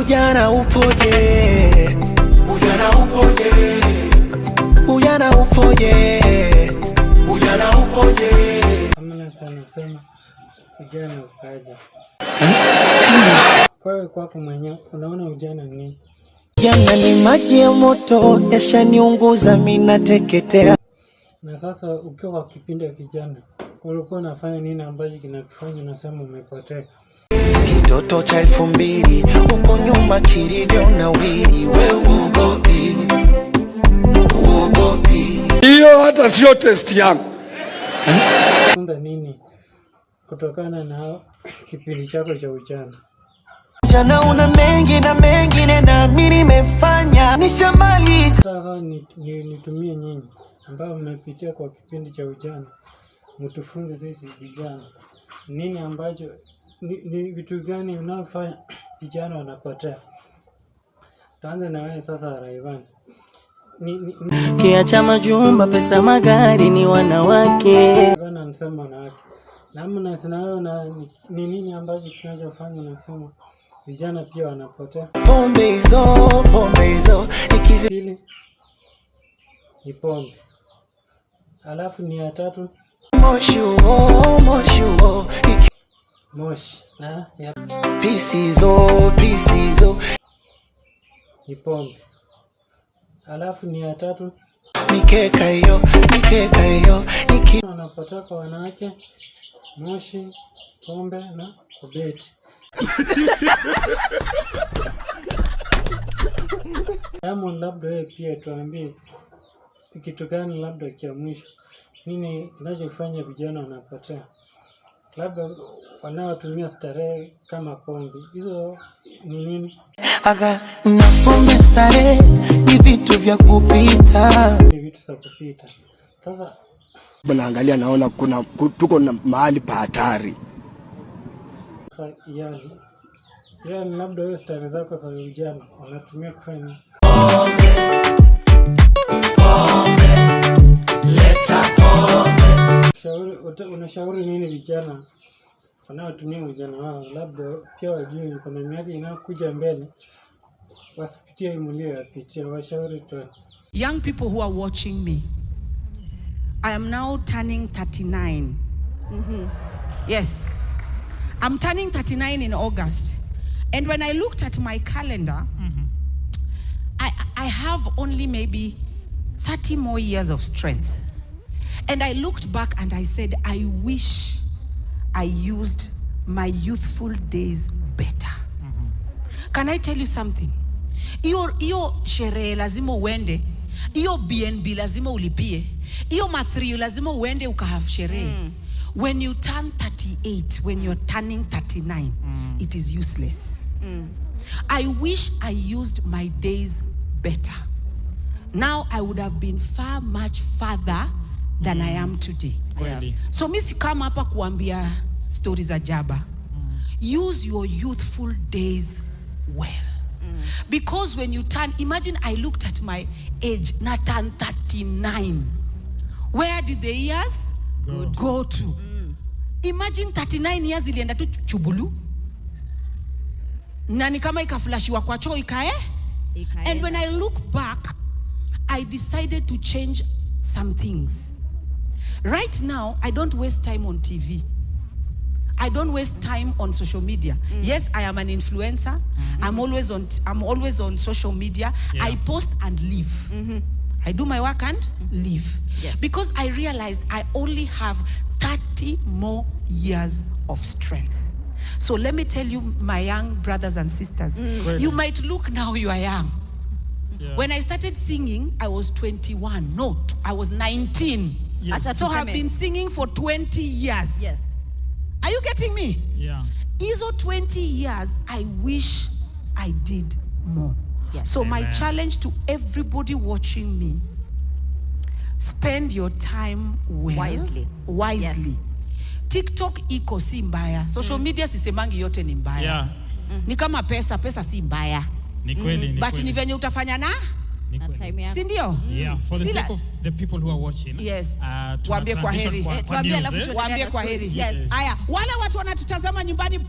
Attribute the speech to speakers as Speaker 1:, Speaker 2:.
Speaker 1: ujana upoje, ujana upoje, ujana upoje, ujana upoje.
Speaker 2: Amna sana sema ujana ukaja. Kwa kwako mwenyewe unaona ujana ni?
Speaker 1: Ujana ni maji ya moto yashaniunguza mimi nateketea.
Speaker 2: Na sasa ukiwa kwa kipindi ya kijana ulikuwa unafanya nini ambacho kinakufanya unasema umepotea?
Speaker 1: Kitoto cha 2000 uko nyuma kilivyo na wili, wewe uogopi, uogopi.
Speaker 3: Hiyo hata sio test yangu.
Speaker 2: Funza nini kutokana na kipindi chako cha ujana?
Speaker 1: Ujana una mengi na mengine na mimi nimefanya nishamaliza.
Speaker 2: Sasa nitumie nyinyi ambao mmepitia kwa kipindi cha ujana, mtufunze sisi vijana nini ambacho ni vitu gani unafanya vijana wanapotea. Tuanze na wewe sasa Rayvanny.
Speaker 1: Kiacha majumba, pesa, magari ni wanawake.
Speaker 2: Bana anasema wanawake. Namna sinayo na ni nini ambacho kinachofanya unasema vijana pia wanapotea?
Speaker 1: Pombe hizo
Speaker 2: Pili ni pombe. Alafu ni ya tatu
Speaker 1: moshi
Speaker 2: moshi na ya
Speaker 1: pisizo
Speaker 2: ni pombe. Alafu ni ya tatu
Speaker 1: mikeka hiyo
Speaker 2: wanapotea kwa wanawake, moshi, pombe na kubeti. Diamond, labda wewe pia tuambie kitu gani labda kia mwisho, nini kinachofanya vijana wanapotea? Labda wanaotumia starehe kama pombe, hizo ni nini?
Speaker 1: Aga na pombe starehe ni vitu vya kupita,
Speaker 2: Ni vitu za kupita. Sasa
Speaker 3: Naangalia naona tuko na mahali pa hatari.
Speaker 2: yani labda wewe starehe zako za vijana wanatumia kufanya unashauri nini vijana wanaotumia ujana wao, labda pia wajue kuna miaka inayokuja mbele wasipitie mlioyapitia, washauri tu.
Speaker 4: Young people who are watching me, I am now turning 39. Yes, I'm turning 39 in August, and when I looked at my calendar, I have only maybe 30 more years of strength. And I looked back and I said, I wish I used my youthful days better. Can I tell you something? Iyo sherehe lazima uende, iyo BNB lazima ulipie, iyo mathrio lazima uende ukahave sherehe. When you turn 38, when you're turning 39, it is useless. I wish I used my days better. Now I would have been far much farther than I am today. So mimi kama hapa kuambia stories za jaba. Use your youthful days well. Because when you turn, imagine I looked at my age, na turn 39. Where did the years go to? Imagine 39 years ilienda tu chubulu. Na ni kama ikaflashiwa kwa choo ikae. And when I look back, I decided to change some things. Right now, I don't waste time on TV. I don't waste time on social media. Yes, I am an influencer. I'm always on social media. I post and leave. I do my work and leave.
Speaker 5: Yes.
Speaker 4: Because I realized I only have 30 more years of strength. So let me tell you, my young brothers and sisters, you might look now you are young. When I started singing, I was 21. No, I was 19.
Speaker 5: Yes.
Speaker 4: So I've been singing for 20 years.
Speaker 5: Yes.
Speaker 4: Are you getting me?
Speaker 6: Yeah.
Speaker 4: Iso 20 years, I wish I did more.
Speaker 5: Yes.
Speaker 4: So my
Speaker 6: Amen.
Speaker 4: challenge to everybody watching me, spend your time well.
Speaker 5: Wisely.
Speaker 4: Wisely.
Speaker 5: Yes.
Speaker 4: TikTok iko si mbaya. Social media sisemangi yote ni mbaya.
Speaker 6: Yeah.
Speaker 4: Ni kama pesa si mbaya.
Speaker 6: Ni kweli, ni
Speaker 4: But
Speaker 6: kweli.
Speaker 4: ni venye utafanya na?
Speaker 6: Ni
Speaker 5: Na
Speaker 6: kweli.
Speaker 5: time yako.
Speaker 4: Si ndio?
Speaker 6: Yeah, for the
Speaker 4: Sila-
Speaker 6: sake of the people who are watching.
Speaker 4: Yes.
Speaker 6: Tuna
Speaker 4: Waambie kwa
Speaker 6: transition
Speaker 4: heri.
Speaker 6: kwa
Speaker 5: Tuambie
Speaker 6: news,
Speaker 5: alafu tuendelee
Speaker 4: Waambie
Speaker 5: na
Speaker 4: kwa
Speaker 5: story.
Speaker 4: heri.
Speaker 5: Yes.
Speaker 4: Aya, wale watu wanatutazama nyumbani